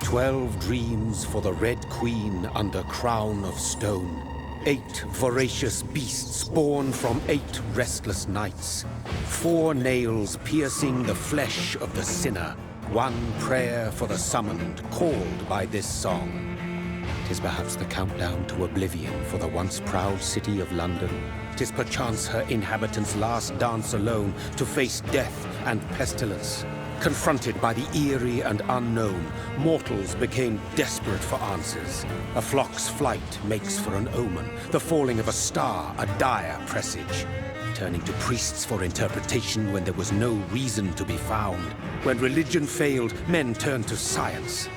12 dreams for the Red Queen under crown of stone. 8 voracious beasts born from 8 restless nights. 4 nails piercing the flesh of the sinner. 1 prayer for the summoned, called by this song. 'Tis perhaps the countdown to oblivion for the once proud city of London. 'Tis perchance her inhabitants' last dance alone to face death and pestilence. Confronted by the eerie and unknown, mortals became desperate for answers. A flock's flight makes for an omen, the falling of a star a dire presage. Turning to priests for interpretation when there was no reason to be found. When religion failed, men turned to science.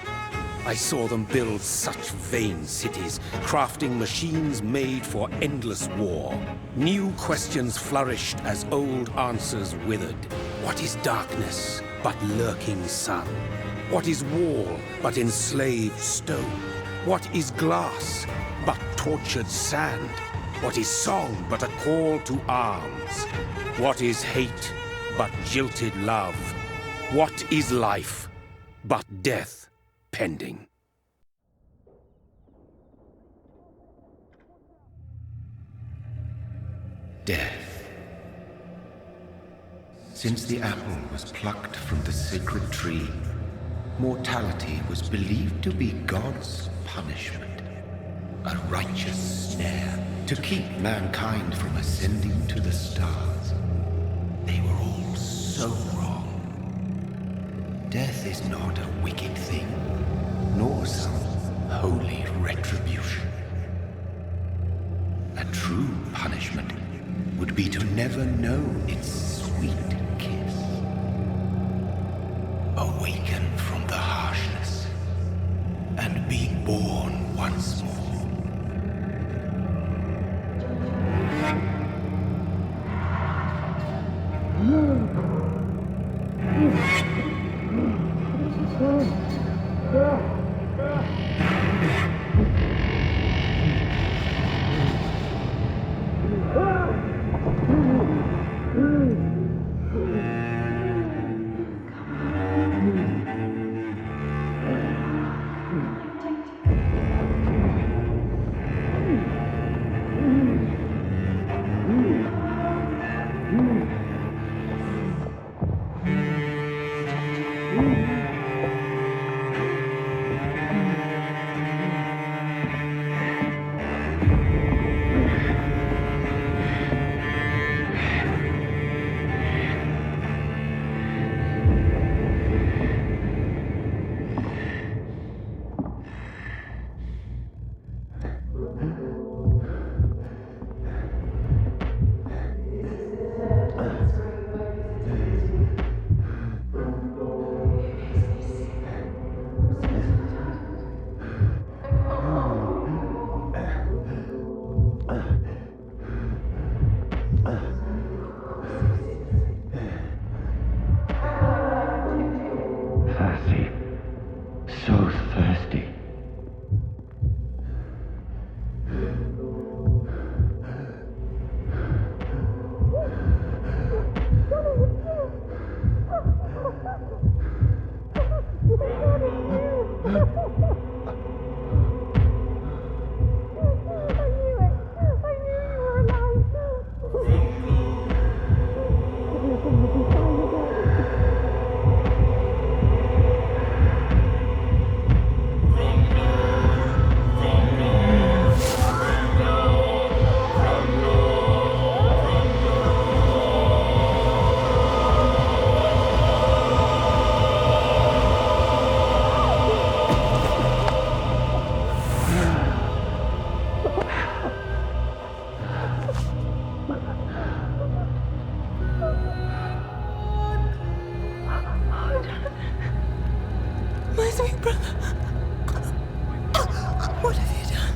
I saw them build such vain cities, crafting machines made for endless war. New questions flourished as old answers withered. What is darkness but lurking sun? What is wall but enslaved stone? What is glass but tortured sand? What is song but a call to arms? What is hate but jilted love? What is life but death pending? Death. Since the apple was plucked from the sacred tree, mortality was believed to be God's punishment, a righteous snare to keep mankind from ascending to the stars. They were all so wrong. Death is not a wicked thing, nor some holy retribution. A true punishment would be to never know its sweet kiss. Awaken from the harshness and be born once more.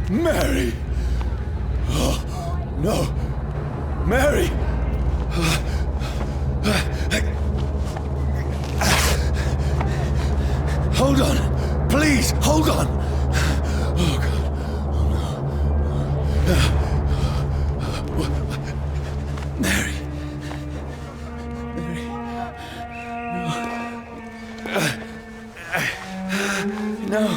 Mary! Oh, no! Mary! Hold on! Please, hold on! Oh, God. Oh, no. Mary. Mary. No. No.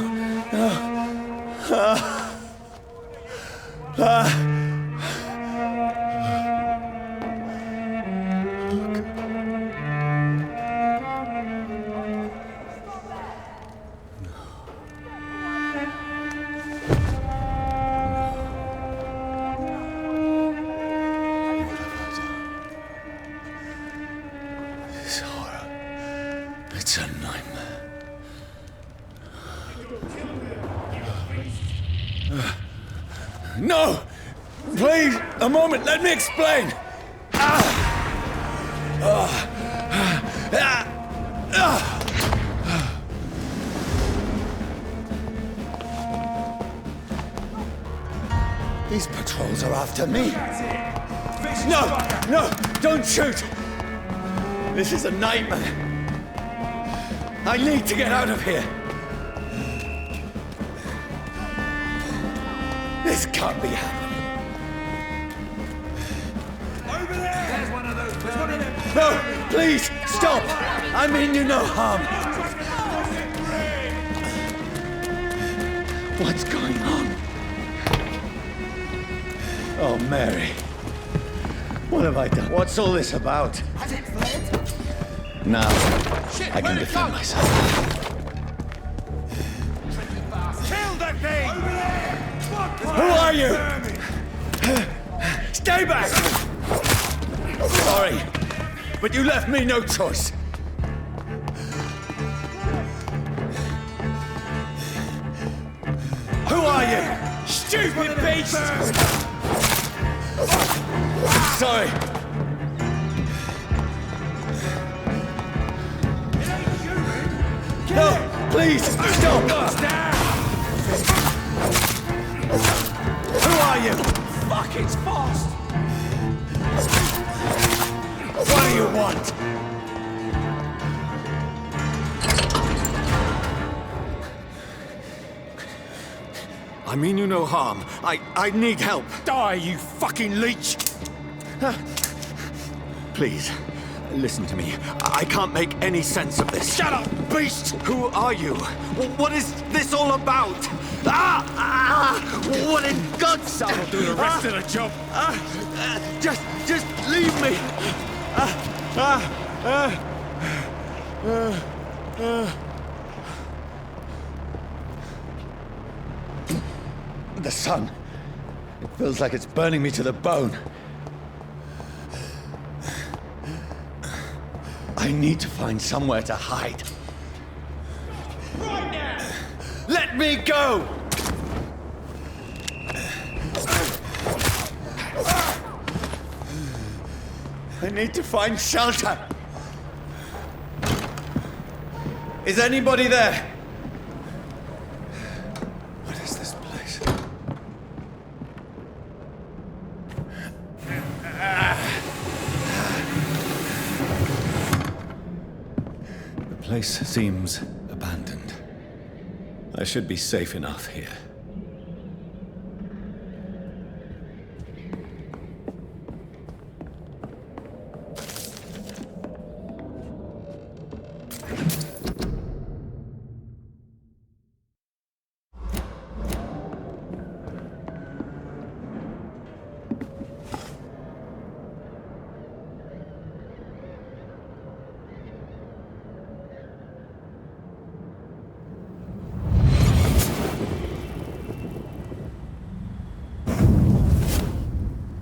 It's a nightmare. No! Please, a moment, let me explain! These patrols are after me. No, don't shoot! This is a nightmare. I need to get out of here. This can't be happening. Over there! There's one of those. There's one of them. No, please, stop! I mean you no harm. What's going on? Oh, Mary. What have I done? What's all this about? Has it fled? Now, Shit, I can where'd it defend go? myself. Kill that thing! Over there! Who are you? Stay back! Sorry, but you left me no choice. Who are you? Stupid beast! Sorry. No, please, stop! Who are you? Fuck, it's fast! What do you want? I mean you no harm. I need help. Die, you fucking leech! Please, listen to me. I can't make any sense of this. Shut up, beast! Who are you? What is this all about? What in God's name? I'll do the rest of the job. Just leave me. The sun. It feels like it's burning me to the bone. I need to find somewhere to hide. Right now! Let me go! I need to find shelter. Is anybody there? What is this place? The place seems abandoned. I should be safe enough here.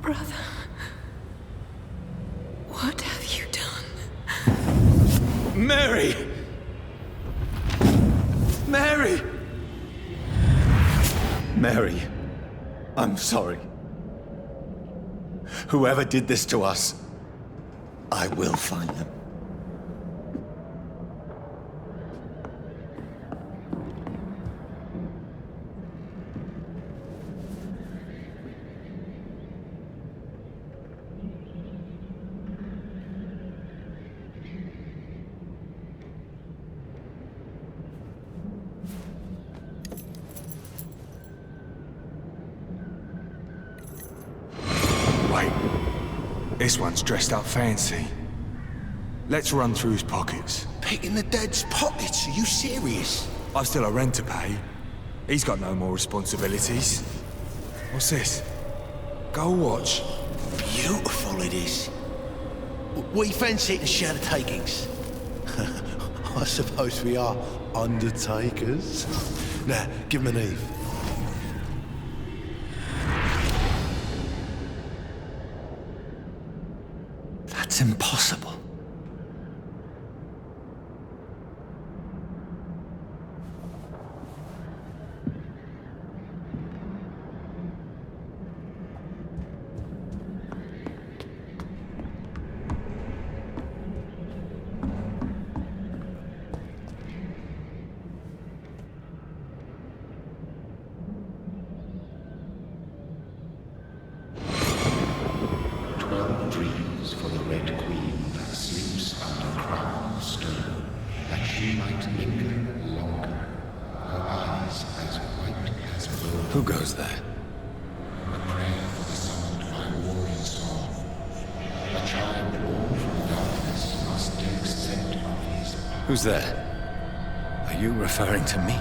Brother, what have you done? Mary! Mary! Mary, I'm sorry. Whoever did this to us, I will find them. Wait. This one's dressed up fancy. Let's run through his pockets. Picking the dead's pockets? Are you serious? I've still a rent to pay. He's got no more responsibilities. What's this? Gold watch. Beautiful it is. We fancy to share the takings. I suppose we are undertakers. Now, give him an Eve. That's impossible. She might linger longer, her eyes as white as bone. Who goes there? A prayer for the summoned by warrior storm. A child born from darkness must take scent of his power. Who's there? Are you referring to me?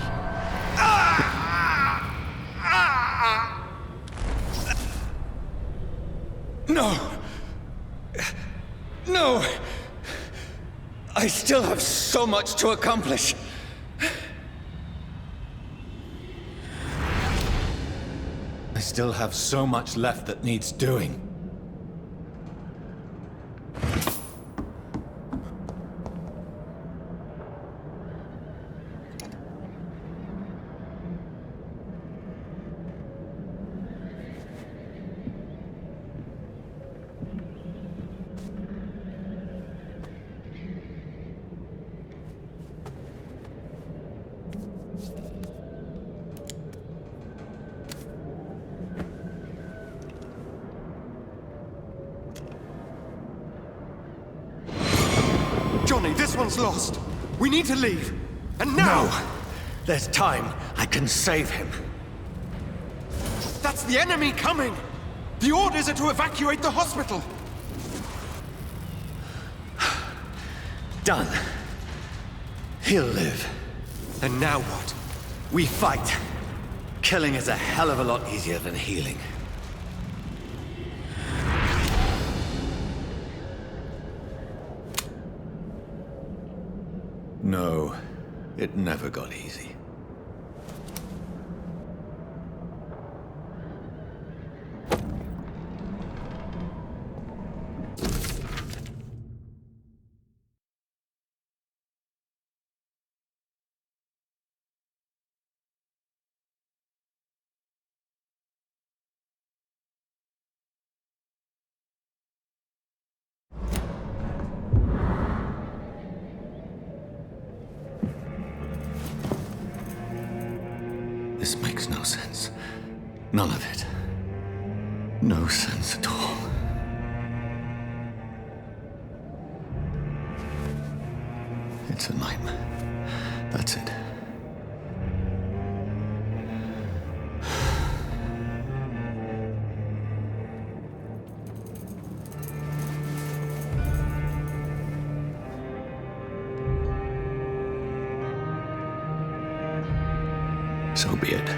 No! No! I still have so much to accomplish. I still have so much left that needs doing. Johnny, this one's lost. We need to leave. And now! No! There's time. I can save him. That's the enemy coming! The orders are to evacuate the hospital! Done. He'll live. And now what? We fight. Killing is a hell of a lot easier than healing. No, it never got easy. This makes no sense. None of it. No sense at all. It's a nightmare. That's it. So be it.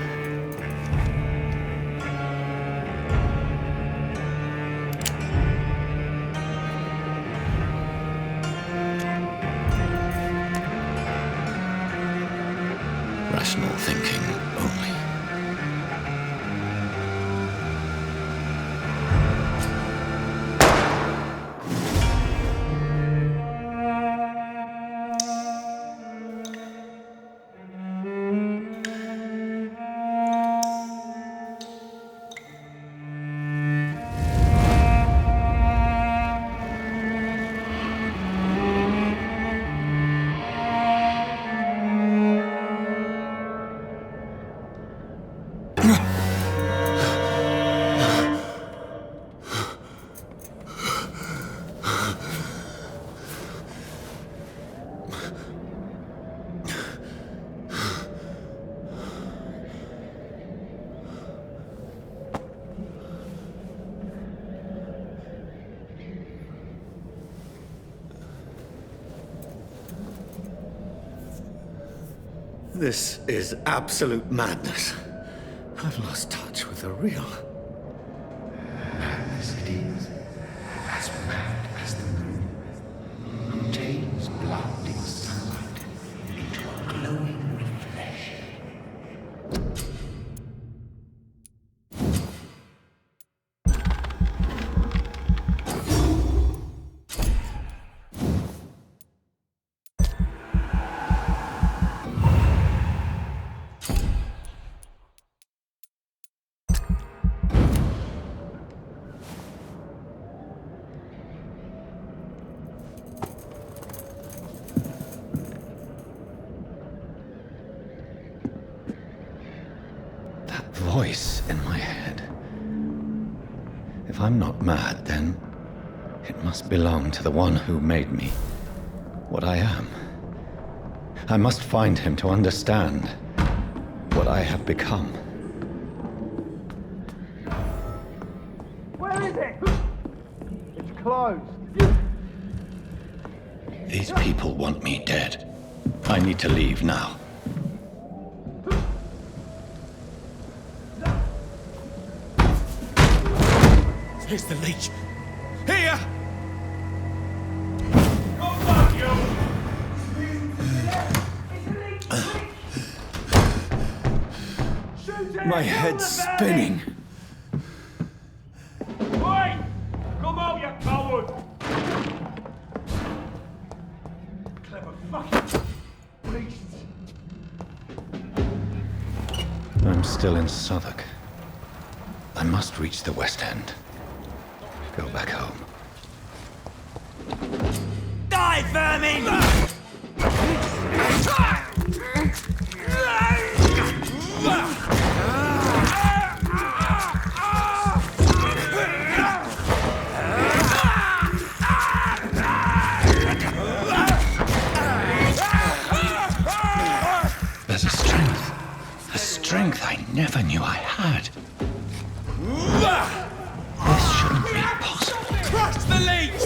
Rational thinking only. This is absolute madness. I've lost touch with the real. Madness it is, as mad as the moon, who tames blinding sunlight into a glowing reflection. Voice in my head. If I'm not mad, then it must belong to the one who made me what I am. I must find him to understand what I have become. Where is it? It's closed. These people want me dead. I need to leave now. Here's the leech. Here! My head's spinning. Oi! Come out, you coward! Clever fucking beasts. I'm still in Southwark. I must reach the West End. Go back home. Die, vermin! There's a strength I never knew I had. This shouldn't be possible. Crush the leech!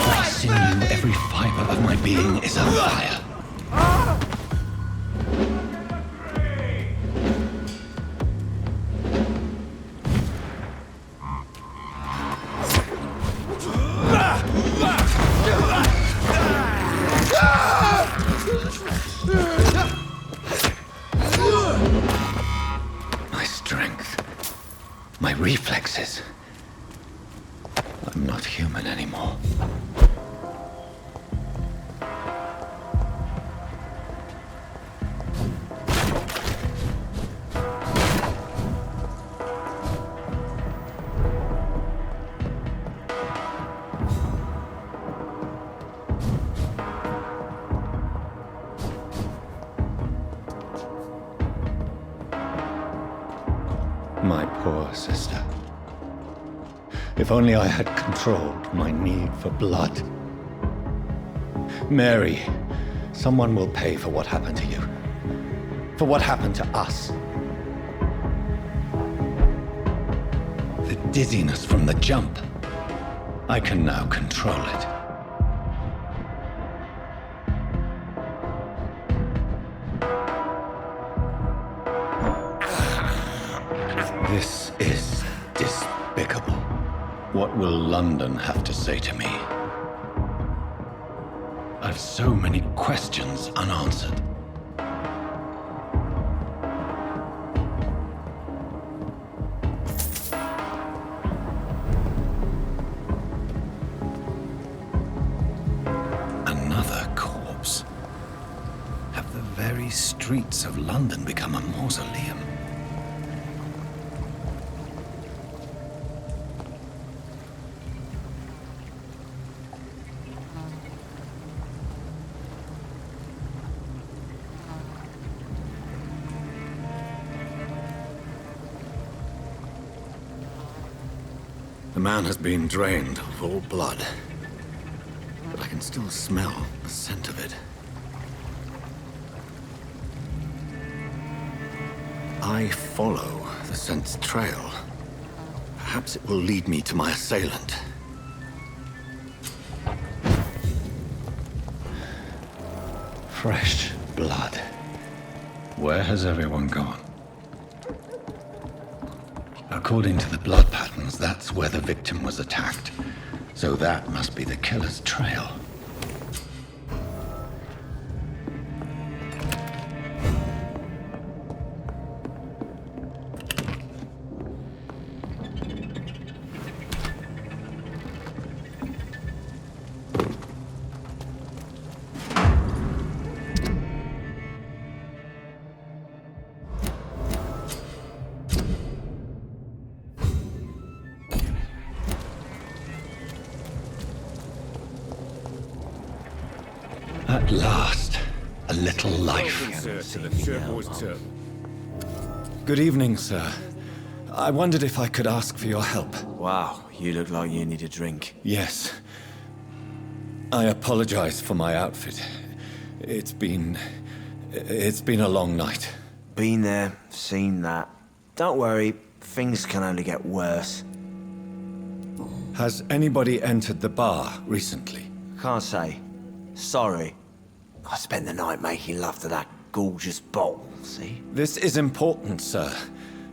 My sinew, every fiber of my being is on fire. My strength, my reflexes. I'm not human anymore. My poor sister. If only I had controlled my need for blood. Mary, someone will pay for what happened to you. For what happened to us. The dizziness from the jump. I can now control it. This is despicable. What will London have to say to me? I've so many questions unanswered. Another corpse. Have the very streets of London become a mausoleum? The man has been drained of all blood, but I can still smell the scent of it. I follow the scent's trail. Perhaps it will lead me to my assailant. Fresh blood. Where has everyone gone? According to the blood patterns, that's where the victim was attacked. So that must be the killer's trail. At last, a little life. Good evening, sir. I wondered if I could ask for your help. Wow, you look like you need a drink. Yes. I apologize for my outfit. It's been a long night. Been there, seen that. Don't worry, things can only get worse. Has anybody entered the bar recently? Can't say. Sorry. I spent the night making love to that gorgeous bottle, see? This is important, sir.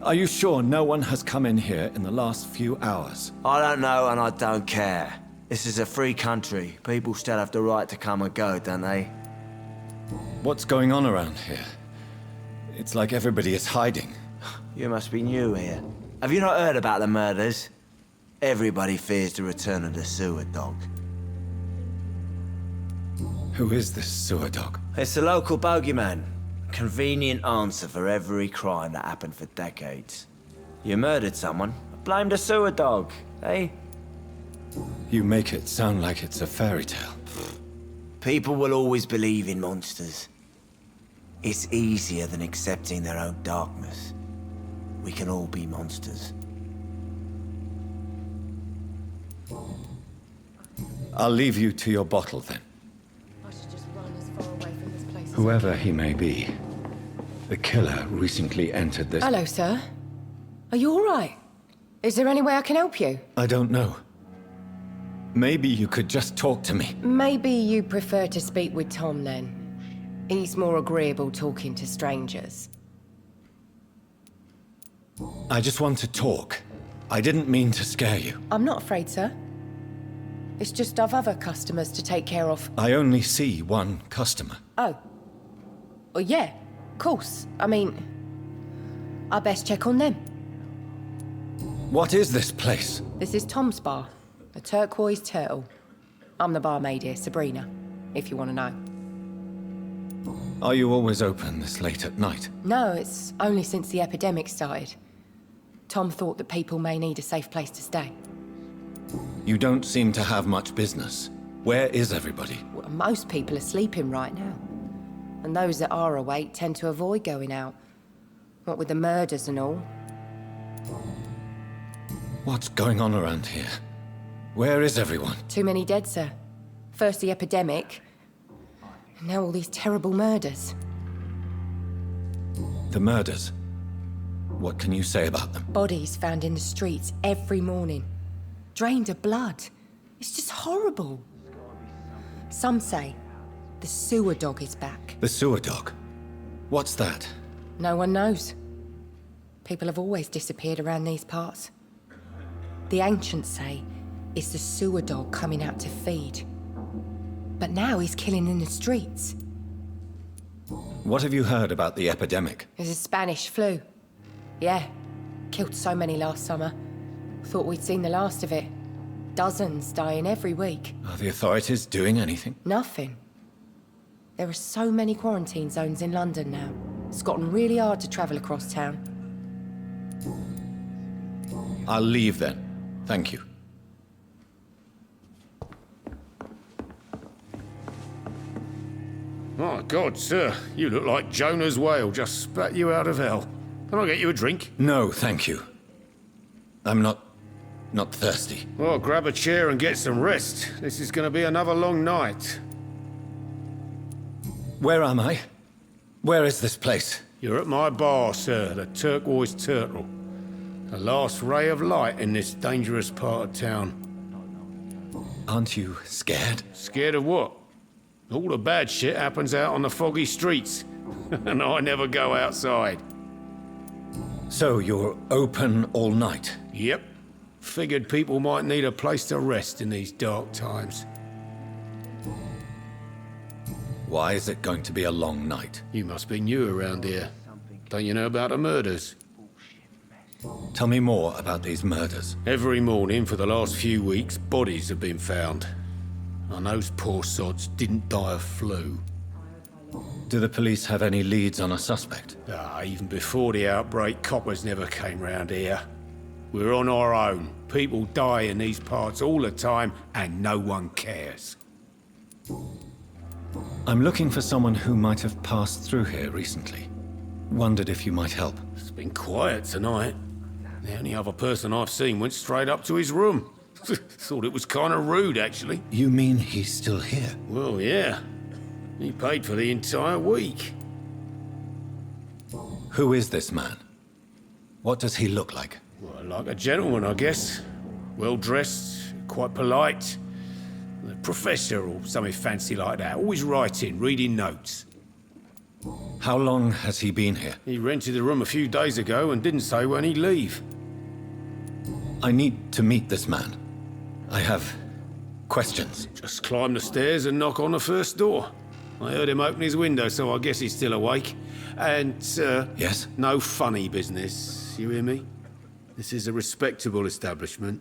Are you sure no one has come in here in the last few hours? I don't know and I don't care. This is a free country. People still have the right to come and go, don't they? What's going on around here? It's like everybody is hiding. You must be new here. Have you not heard about the murders? Everybody fears the return of the sewer dog. Who is this sewer dog? It's the local bogeyman. Convenient answer for every crime that happened for decades. You murdered someone, blame the sewer dog, eh? You make it sound like it's a fairy tale. People will always believe in monsters. It's easier than accepting their own darkness. We can all be monsters. I'll leave you to your bottle then. I should just run as far away from this place as Whoever he may be, the killer recently entered this... Hello, sir. Are you all right? Is there any way I can help you? I don't know. Maybe you could just talk to me. Maybe you prefer to speak with Tom, then. He's more agreeable talking to strangers. I just want to talk. I didn't mean to scare you. I'm not afraid, sir. It's just I've other customers to take care of. I only see one customer. Oh. Well, yeah, of course. I mean, I best check on them. What is this place? This is Tom's bar, a turquoise turtle. I'm the barmaid here, Sabrina, if you want to know. Are you always open this late at night? No, it's only since the epidemic started. Tom thought that people may need a safe place to stay. You don't seem to have much business. Where is everybody? Well, most people are sleeping right now. And those that are awake tend to avoid going out. What with the murders and all. What's going on around here? Where is everyone? Too many dead, sir. First the epidemic, and now all these terrible murders. The murders? What can you say about them? Bodies found in the streets every morning. Drained of blood. It's just horrible. Some say the sewer dog is back. The sewer dog? What's that? No one knows. People have always disappeared around these parts. The ancients say it's the sewer dog coming out to feed. But now he's killing in the streets. What have you heard about the epidemic? There's a Spanish flu. Yeah, killed so many last summer. Thought we'd seen the last of it. Dozens dying every week. Are the authorities doing anything? Nothing. There are so many quarantine zones in London now. It's gotten really hard to travel across town. I'll leave then. Thank you. My God, sir, you look like Jonah's whale just spat you out of hell. Can I get you a drink? No, thank you. I'm not thirsty. Well, grab a chair and get some rest. This is going to be another long night. Where am I? Where is this place? You're at my bar, sir, the Turquoise Turtle. The last ray of light in this dangerous part of town. Aren't you scared? Scared of what? All the bad shit happens out on the foggy streets. And I never go outside. So you're open all night? Yep. Figured people might need a place to rest in these dark times. Why is it going to be a long night? You must be new around here. Don't you know about the murders? Tell me more about these murders. Every morning for the last few weeks, bodies have been found. And those poor sods didn't die of flu. Do the police have any leads on a suspect? Even before the outbreak, coppers never came round here. We're on our own. People die in these parts all the time, and no one cares. I'm looking for someone who might have passed through here recently. Wondered if you might help. It's been quiet tonight. The only other person I've seen went straight up to his room. Thought it was kind of rude, actually. You mean he's still here? Well, yeah. He paid for the entire week. Who is this man? What does he look like? Well, like a gentleman, I guess. Well-dressed, quite polite. A professor or something fancy like that. Always writing, reading notes. How long has he been here? He rented the room a few days ago and didn't say when he'd leave. I need to meet this man. I have questions. Just climb the stairs and knock on the first door. I heard him open his window, so I guess he's still awake. And, Yes? no funny business, you hear me? This is a respectable establishment.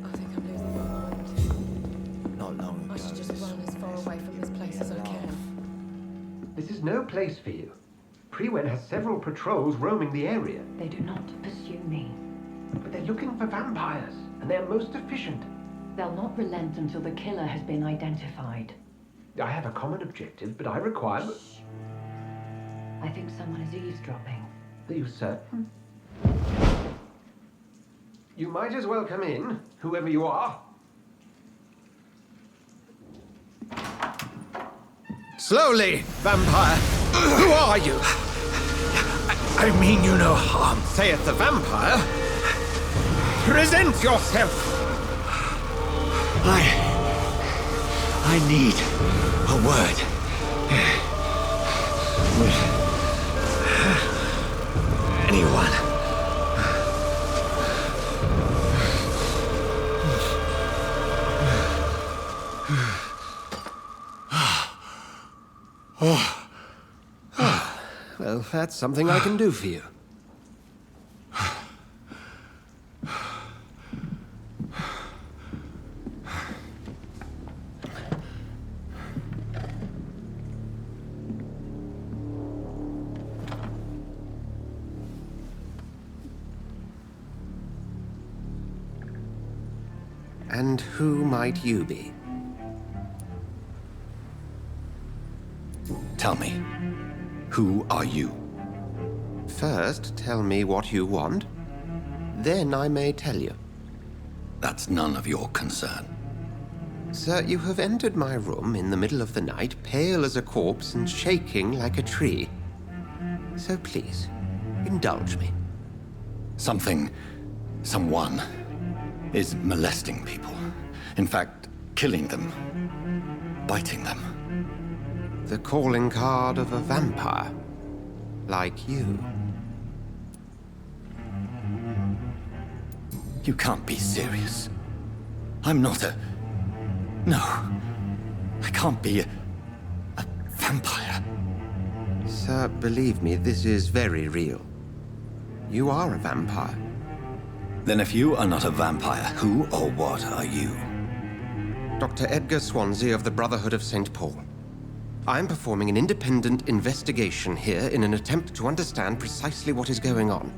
I think I'm losing my mind. Not long ago. I should just run as far away from this place as I can. This is no place for you. Prewen has several patrols roaming the area. They do not pursue me. But they're looking for vampires, and they're most efficient. They'll not relent until the killer has been identified. I have a common objective, but I require... I think someone is eavesdropping. Are you certain? You might as well come in, whoever you are. Slowly, vampire! Who are you? I mean you no harm. Saith the vampire. Present yourself! I need a word. With anyone. Well, that's something I can do for you. And who might you be? Tell me, who are you? First, tell me what you want. Then I may tell you. That's none of your concern. Sir, you have entered my room in the middle of the night, pale as a corpse and shaking like a tree. So please, indulge me. Someone is molesting people. In fact, killing them. Biting them. The calling card of a vampire. Like you. You can't be serious. I'm not a... No. I can't be a vampire. Sir, believe me, this is very real. You are a vampire. Then if you are not a vampire, who or what are you? Dr. Edgar Swansea of the Brotherhood of St. Paul. I'm performing an independent investigation here in an attempt to understand precisely what is going on.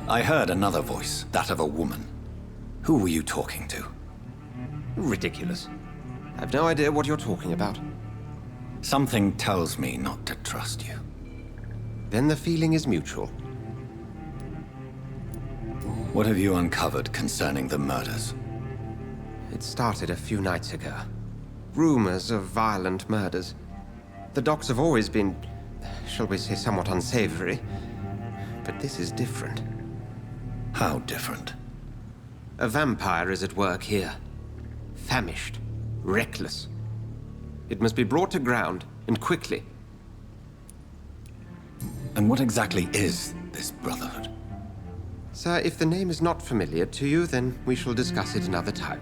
I heard another voice, that of a woman. Who were you talking to? Ridiculous. I've no idea what you're talking about. Something tells me not to trust you. Then the feeling is mutual. What have you uncovered concerning the murders? It started a few nights ago. Rumors of violent murders. The docks have always been, shall we say, somewhat unsavory. But this is different. How different? A vampire is at work here. Famished. Reckless. It must be brought to ground, and quickly. And what exactly is this Brotherhood? Sir, if the name is not familiar to you, then we shall discuss it another time.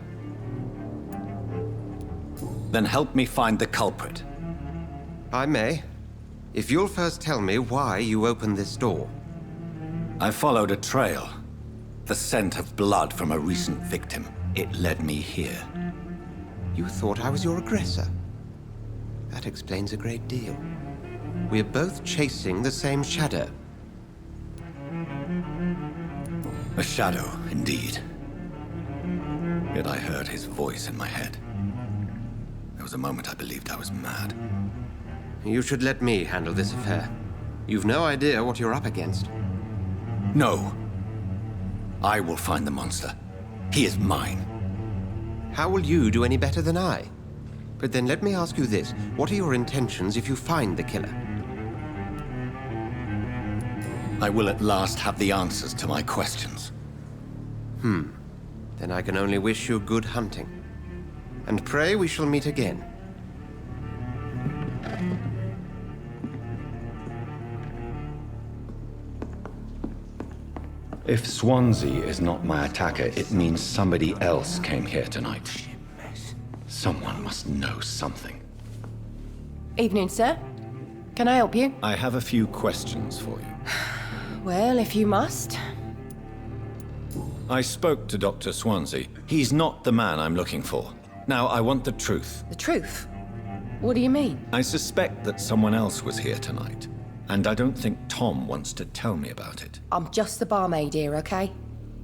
Then help me find the culprit. I may. If you'll first tell me why you opened this door. I followed a trail. The scent of blood from a recent victim. It led me here. You thought I was your aggressor. That explains a great deal. We're both chasing the same shadow. A shadow, indeed. Yet I heard his voice in my head. There was a moment I believed I was mad. You should let me handle this affair. You've no idea what you're up against. No. I will find the monster. He is mine. How will you do any better than I? But then let me ask you this. What are your intentions if you find the killer? I will at last have the answers to my questions. Then I can only wish you good hunting. And pray we shall meet again. If Swansea is not my attacker, it means somebody else came here tonight. Someone must know something. Evening, sir. Can I help you? I have a few questions for you. Well, if you must. I spoke to Dr. Swansea. He's not the man I'm looking for. Now, I want the truth. The truth? What do you mean? I suspect that someone else was here tonight, and I don't think Tom wants to tell me about it. I'm just the barmaid here, okay?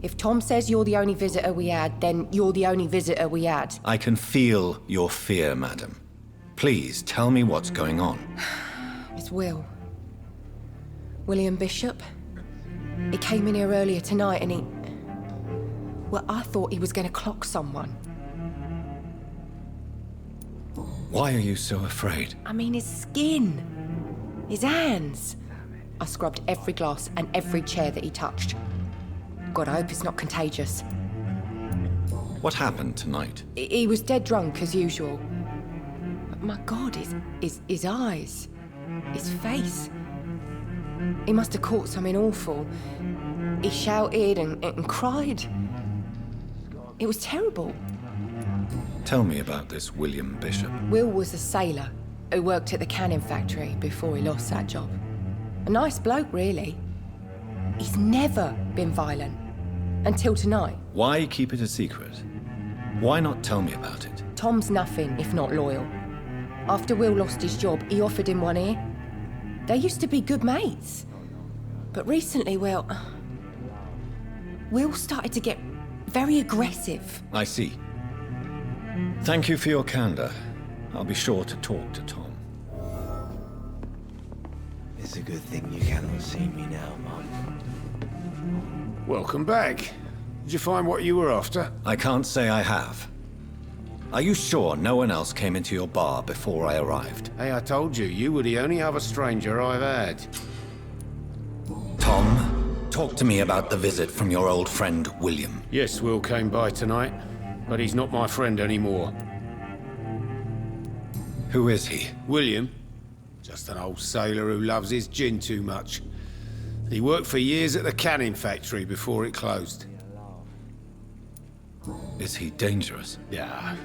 If Tom says you're the only visitor we had, then you're the only visitor we had. I can feel your fear, madam. Please, tell me what's going on. It's Will. William Bishop. He came in here earlier tonight and he... Well, I thought he was going to clock someone. Why are you so afraid? I mean, his skin. His hands. I scrubbed every glass and every chair that he touched. God, I hope it's not contagious. What happened tonight? He was dead drunk, as usual. But my God, his eyes. His face. He must have caught something awful. He shouted and cried. It was terrible. Tell me about this William Bishop. Will was a sailor who worked at the canning factory before he lost that job. A nice bloke, really. He's never been violent. Until tonight. Why keep it a secret? Why not tell me about it? Tom's nothing if not loyal. After Will lost his job, he offered him one ear. They used to be good mates. But recently, well... Will started to get very aggressive. I see. Thank you for your candor. I'll be sure to talk to Tom. It's a good thing you cannot see me now, Mum. Welcome back. Did you find what you were after? I can't say I have. Are you sure no one else came into your bar before I arrived? Hey, I told you, you were the only other stranger I've had. Tom, talk to me about the visit from your old friend, William. Yes, Will came by tonight, but he's not my friend anymore. Who is he? William. Just an old sailor who loves his gin too much. He worked for years at the canning factory before it closed. Is he dangerous? Yeah.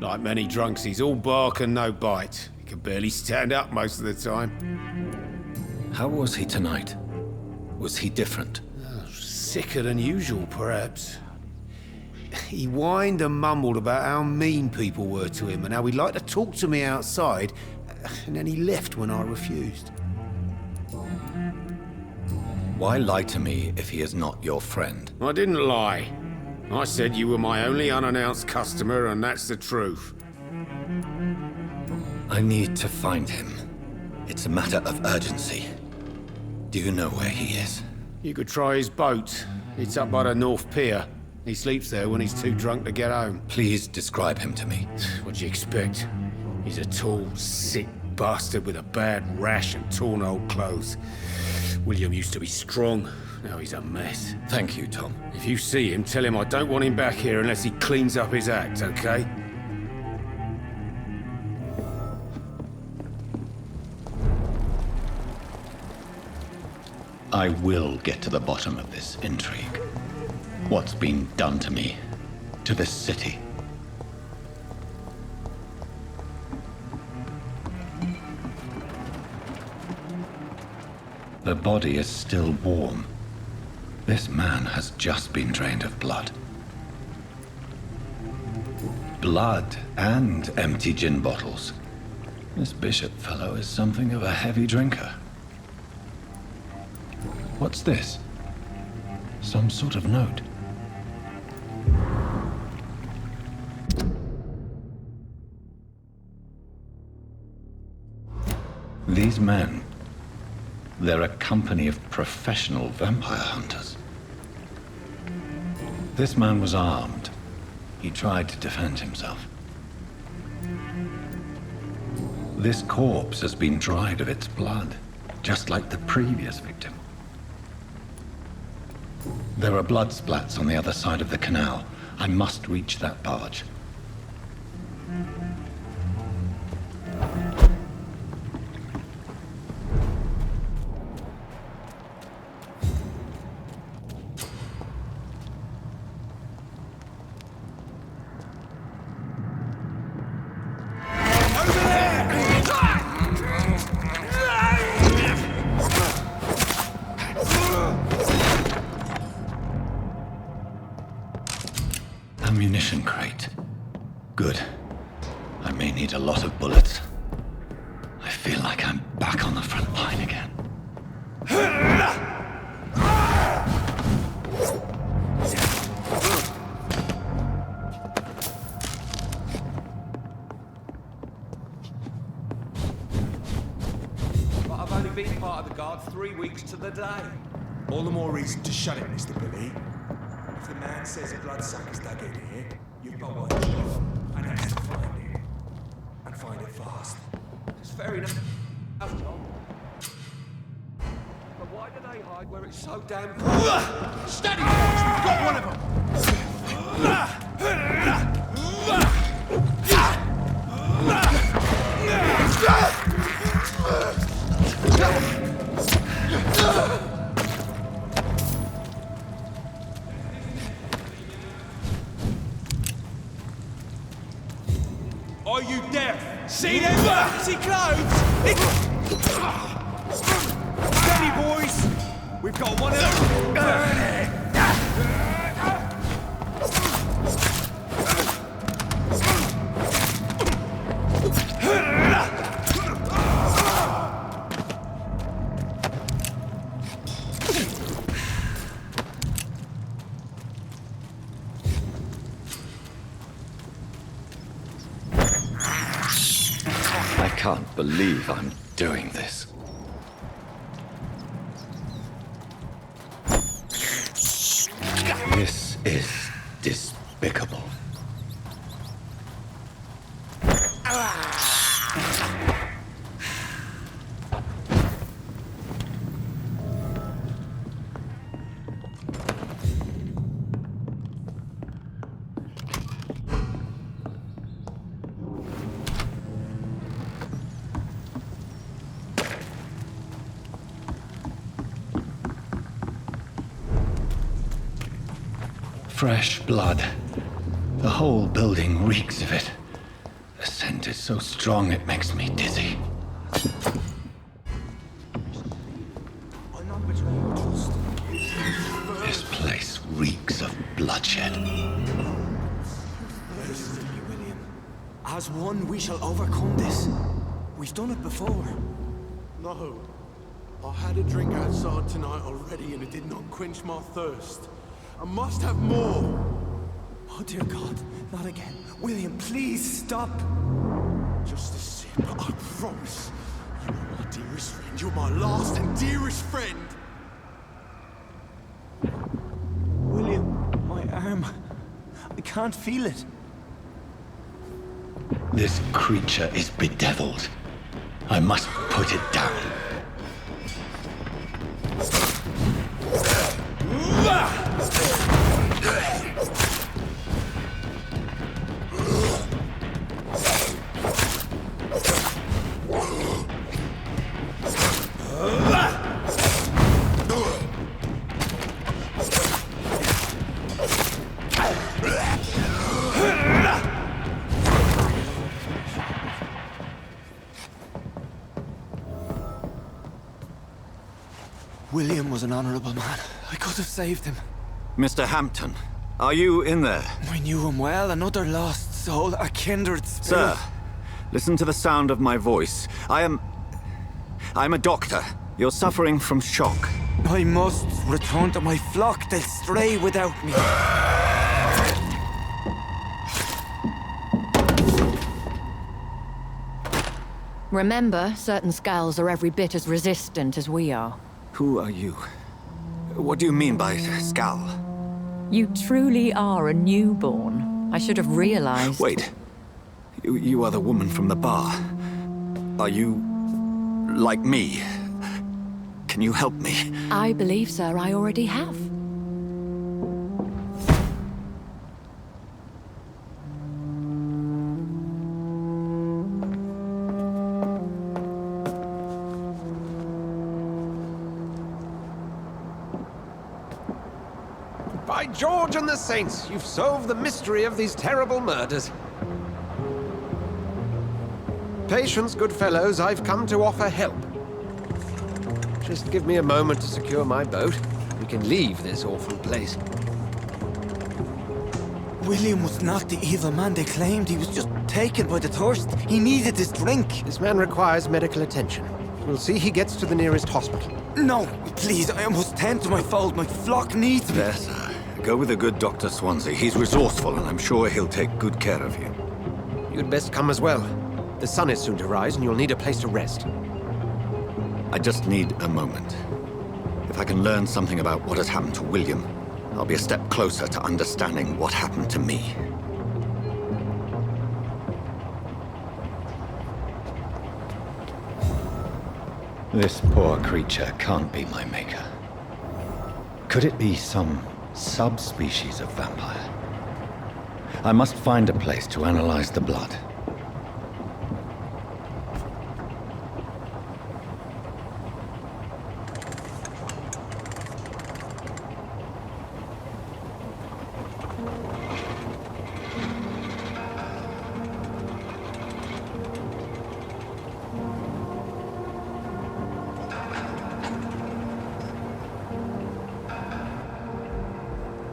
Like many drunks, he's all bark and no bite. He can barely stand up most of the time. How was he tonight? Was he different? Sicker than usual, perhaps. He whined and mumbled about how mean people were to him and how he'd like to talk to me outside, and then he left when I refused. Why lie to me if he is not your friend? I didn't lie. I said you were my only unannounced customer, and that's the truth. I need to find him. It's a matter of urgency. Do you know where he is? You could try his boat. It's up by the North Pier. He sleeps there when he's too drunk to get home. Please describe him to me. What do you expect? He's a tall, sick bastard with a bad rash and torn old clothes. William used to be strong. Now he's a mess. Thank you, Tom. If you see him, tell him I don't want him back here unless he cleans up his act, okay? I will get to the bottom of this intrigue. What's been done to me, to this city. The body is still warm. This man has just been drained of blood. Blood and empty gin bottles. This Bishop fellow is something of a heavy drinker. What's this? Some sort of note. These men, they're a company of professional vampire hunters. This man was armed, He tried to defend himself. This corpse has been dried of its blood, just like the previous victim. There are blood splats on the other side of the canal. I must reach that barge. Ammunition crate. Good. I may need a lot of bullets. I feel like I'm back on the front line again. But I've only been part of the guard 3 weeks to the day. All the more reason to shut it, Mr. Billy. If the man says a bloodsuck is dug in here, you've got one job, and that's to find it. And find it fast. It's fair enough, John. But why do they hide where it's so damn cold? Steady, folks! We've got one of them! Are you deaf? See them? See clothes? Steady, boys! We've got one of them! Burn it! I can't believe I'm doing this. This is despicable. Fresh blood. The whole building reeks of it. The scent is so strong it makes me dizzy. This place reeks of bloodshed. William. As one, we shall overcome this. We've done it before. No. I had a drink outside tonight already and it did not quench my thirst. I must have more! Oh, dear God, not again. William, please stop! Just a sip, I promise. You are my dearest friend. You're my last and dearest friend! William, my arm. I can't feel it. This creature is bedeviled. I must put it down. William was an honorable man. I could have saved him. Mr. Hampton, are you in there? I knew him well, another lost soul, a kindred spirit. Sir, listen to the sound of my voice. I'm a doctor. You're suffering from shock. I must return to my flock. They'll stray without me. Remember, certain skulls are every bit as resistant as we are. Who are you? What do you mean by skull? You truly are a newborn. I should have realized. Wait. You are the woman from the bar. Are you... like me? Can you help me? I believe, sir, I already have. By George and the Saints, you've solved the mystery of these terrible murders. Patience, good fellows, I've come to offer help. Just give me a moment to secure my boat. We can leave this awful place. William was not the evil man they claimed. He was just taken by the thirst. He needed this drink. This man requires medical attention. We'll see he gets to the nearest hospital. No, please, I must tend to my fold. My flock needs me. There, sir. Go with the good Dr. Swansea. He's resourceful, and I'm sure he'll take good care of you. You'd best come as well. The sun is soon to rise, and you'll need a place to rest. I just need a moment. If I can learn something about what has happened to William, I'll be a step closer to understanding what happened to me. This poor creature can't be my maker. Could it be some subspecies of vampire? I must find a place to analyze the blood.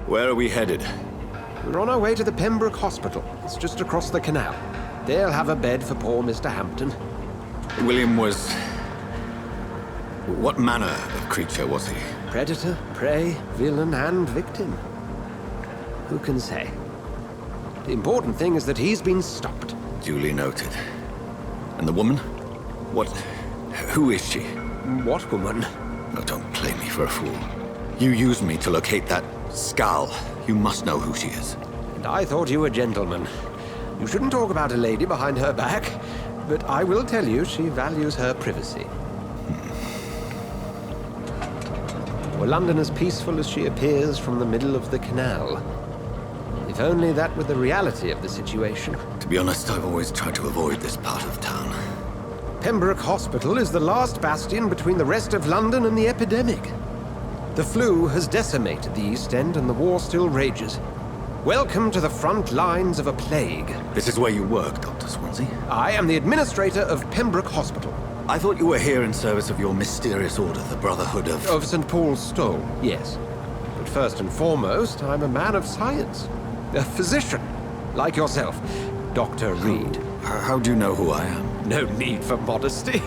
Where are we headed? We're on our way to the Pembroke Hospital. It's just across the canal. They'll have a bed for poor Mr. Hampton. William was... what manner of creature was he? Predator, prey, villain, and victim. Who can say? The important thing is that he's been stopped. Duly noted. And the woman? What... who is she? What woman? Oh, don't play me for a fool. You used me to locate that skull. You must know who she is. And I thought you a gentleman. You shouldn't talk about a lady behind her back, but I will tell you she values her privacy. Were London as peaceful as she appears from the middle of the canal? If only that were the reality of the situation. To be honest, I've always tried to avoid this part of town. Pembroke Hospital is the last bastion between the rest of London and the epidemic. The flu has decimated the East End and the war still rages. Welcome to the front lines of a plague. This is where you work, Dr. Swansea? I am the administrator of Pembroke Hospital. I thought you were here in service of your mysterious order, the Brotherhood of... Of St. Paul's Stole, yes. But first and foremost, I'm a man of science. A physician, like yourself, Dr. Reid. How do you know who I am? No need for modesty.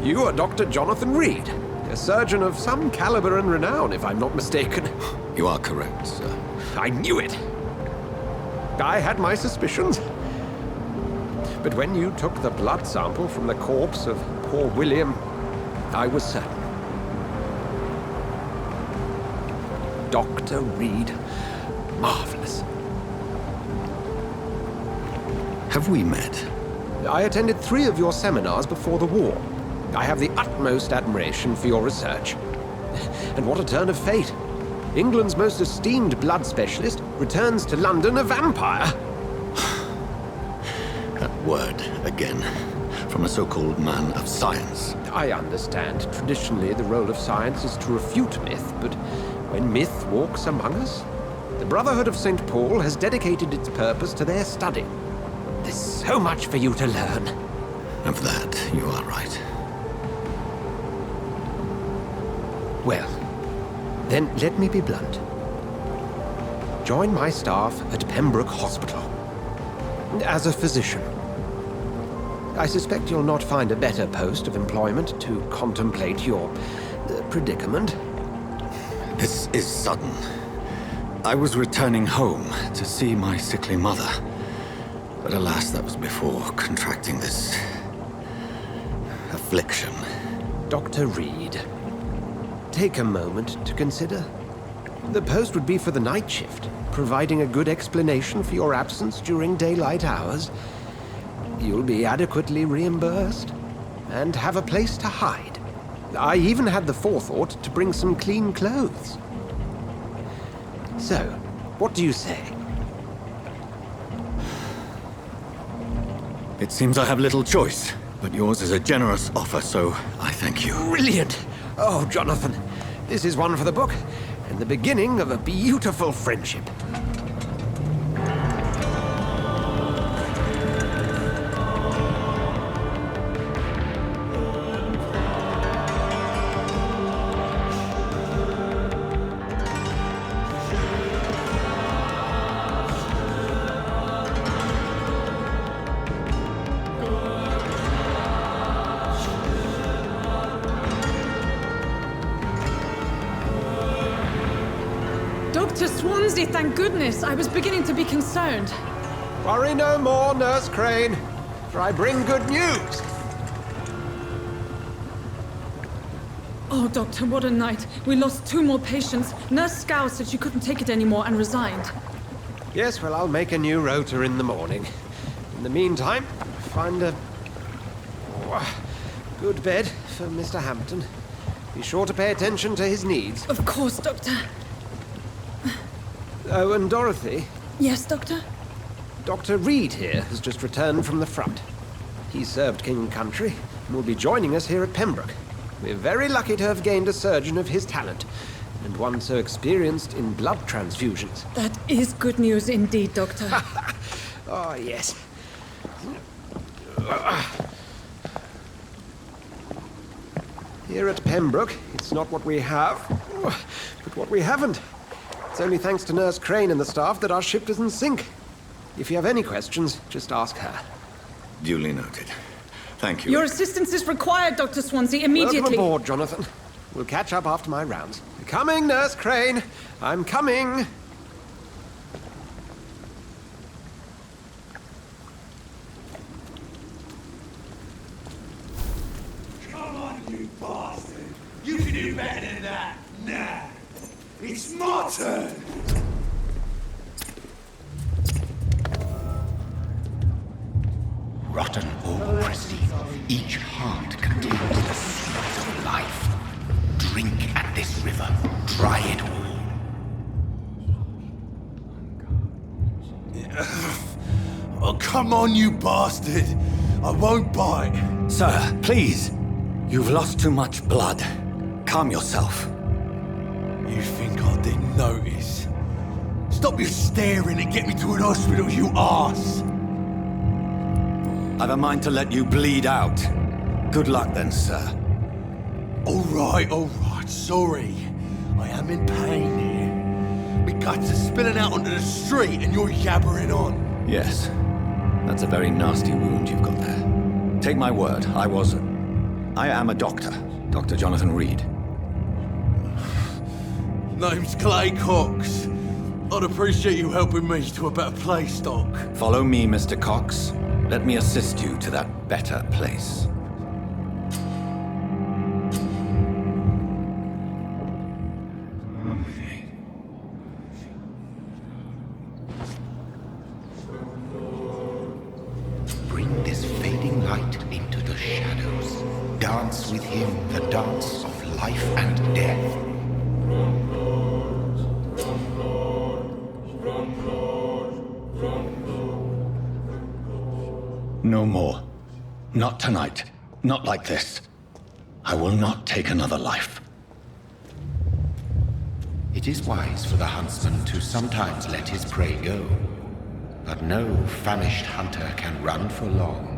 You are Dr. Jonathan Reid. A surgeon of some caliber and renown, if I'm not mistaken. You are correct, sir. I knew it! I had my suspicions. But when you took the blood sample from the corpse of poor William, I was certain. Dr. Reid. Marvelous. Have we met? I attended 3 of your seminars before the war. I have the utmost admiration for your research. And what a turn of fate. England's most esteemed blood specialist returns to London a vampire. That word, again, from a so-called man of science. I understand. Traditionally, the role of science is to refute myth, but when myth walks among us, the Brotherhood of St. Paul has dedicated its purpose to their study. There's so much for you to learn. Of that, you are right. Well, then let me be blunt. Join my staff at Pembroke Hospital. As a physician. I suspect you'll not find a better post of employment to contemplate your predicament. This is sudden. I was returning home to see my sickly mother. But alas, that was before contracting this... affliction. Dr. Reid, take a moment to consider. The post would be for the night shift, providing a good explanation for your absence during daylight hours. You'll be adequately reimbursed and have a place to hide. I even had the forethought to bring some clean clothes. So, what do you say? It seems I have little choice, but yours is a generous offer, so I thank you. Brilliant! Oh, Jonathan, this is one for the book, and the beginning of a beautiful friendship. Dr. Swansea, thank goodness. I was beginning to be concerned. Worry no more, Nurse Crane, for I bring good news. Oh, Doctor, what a night. We lost 2 more patients. Nurse Scow said she couldn't take it anymore and resigned. Yes, well, I'll make a new rota in the morning. In the meantime, find a good bed for Mr. Hampton. Be sure to pay attention to his needs. Of course, Doctor. Oh, and Dorothy? Yes, Doctor? Dr. Reid here has just returned from the front. He served King and Country and will be joining us here at Pembroke. We're very lucky to have gained a surgeon of his talent, and one so experienced in blood transfusions. That is good news indeed, Doctor. Oh, yes. Here at Pembroke, it's not what we have, but what we haven't. It's only thanks to Nurse Crane and the staff that our ship doesn't sink. If you have any questions, just ask her. Duly noted. Thank you. Your assistance is required, Dr. Swansea, immediately. Welcome aboard, Jonathan. We'll catch up after my rounds. Coming, Nurse Crane. I'm coming. Come on, you bastard! You can do better than that! Nah! It's my turn! Rotten or pristine, each heart contains the sweet of life. Drink at this river, try it all. Oh, come on, you bastard! I won't bite. Sir, please. You've lost too much blood. Calm yourself. You think I didn't notice? Stop your staring and get me to an hospital, you arse! I've a mind to let you bleed out. Good luck then, sir. All right, sorry. I am in pain here. My guts are spilling out onto the street and you're yabbering on. Yes. That's a very nasty wound you've got there. Take my word, I am a doctor. Dr. Jonathan Reid. Name's Clay Cox. I'd appreciate you helping me to a better place, Doc. Follow me, Mr. Cox. Let me assist you to that better place. Bring this fading light into the shadows. Dance with him the dance of life and death. No more. Not tonight. Not like this. I will not take another life. It is wise for the huntsman to sometimes let his prey go, but no famished hunter can run for long.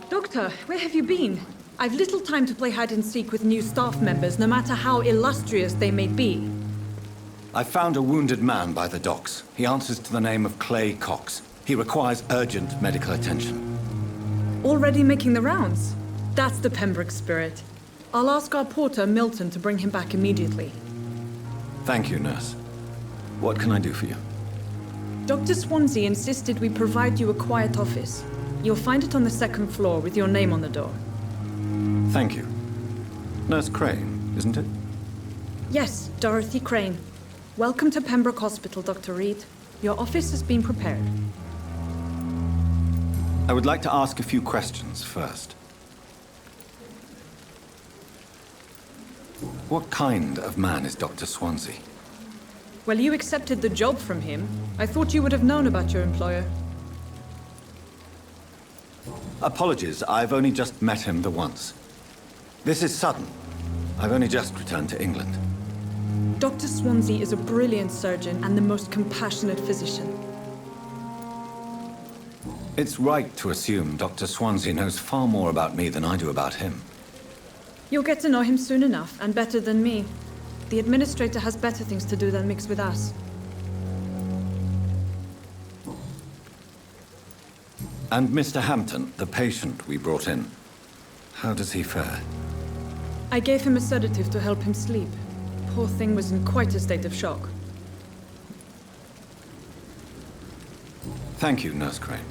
Doctor, where have you been? I've little time to play hide-and-seek with new staff members, no matter how illustrious they may be. I found a wounded man by the docks. He answers to the name of Clay Cox. He requires urgent medical attention. Already making the rounds? That's the Pembroke spirit. I'll ask our porter, Milton, to bring him back immediately. Thank you, nurse. What can I do for you? Dr. Swansea insisted we provide you a quiet office. You'll find it on the second floor with your name on the door. Thank you. Nurse Crane, isn't it? Yes, Dorothy Crane. Welcome to Pembroke Hospital, Dr. Reid. Your office has been prepared. I would like to ask a few questions first. What kind of man is Dr. Swansea? Well, you accepted the job from him. I thought you would have known about your employer. Apologies, I've only just met him the once. This is sudden. I've only just returned to England. Dr. Swansea is a brilliant surgeon and the most compassionate physician. It's right to assume Dr. Swansea knows far more about me than I do about him. You'll get to know him soon enough, and better than me. The administrator has better things to do than mix with us. And Mr. Hampton, the patient we brought in, how does he fare? I gave him a sedative to help him sleep. Poor thing was in quite a state of shock. Thank you, Nurse Crane.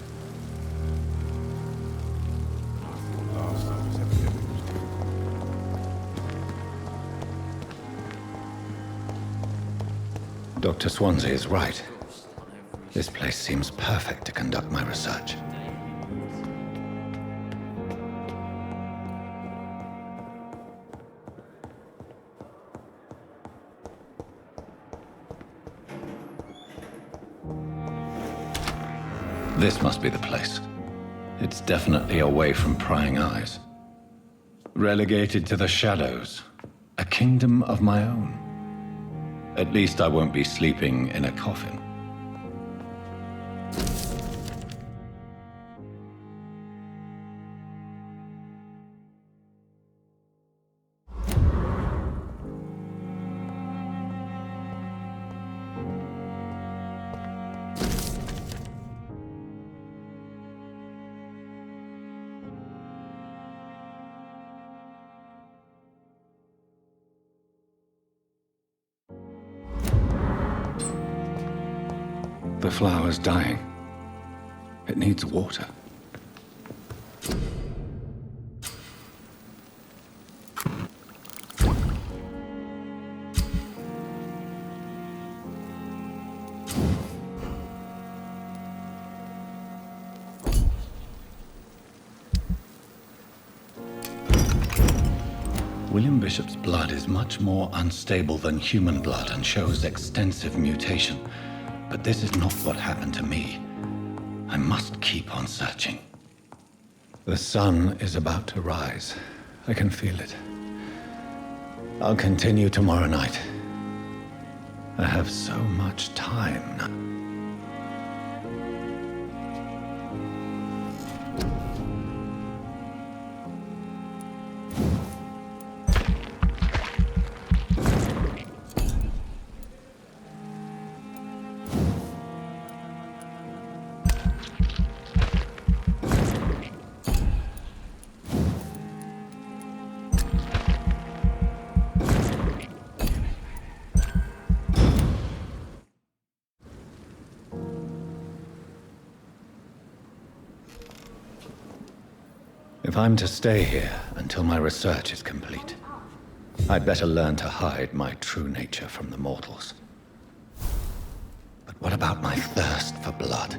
Dr. Swansea is right. This place seems perfect to conduct my research. This must be the place. It's definitely away from prying eyes. Relegated to the shadows. A kingdom of my own. At least I won't be sleeping in a coffin. The flower's dying. It needs water. William Bishop's blood is much more unstable than human blood and shows extensive mutation. But this is not what happened to me. I must keep on searching. The sun is about to rise. I can feel it. I'll continue tomorrow night. I have so much time now. If I'm to stay here until my research is complete, I'd better learn to hide my true nature from the mortals. But what about my thirst for blood?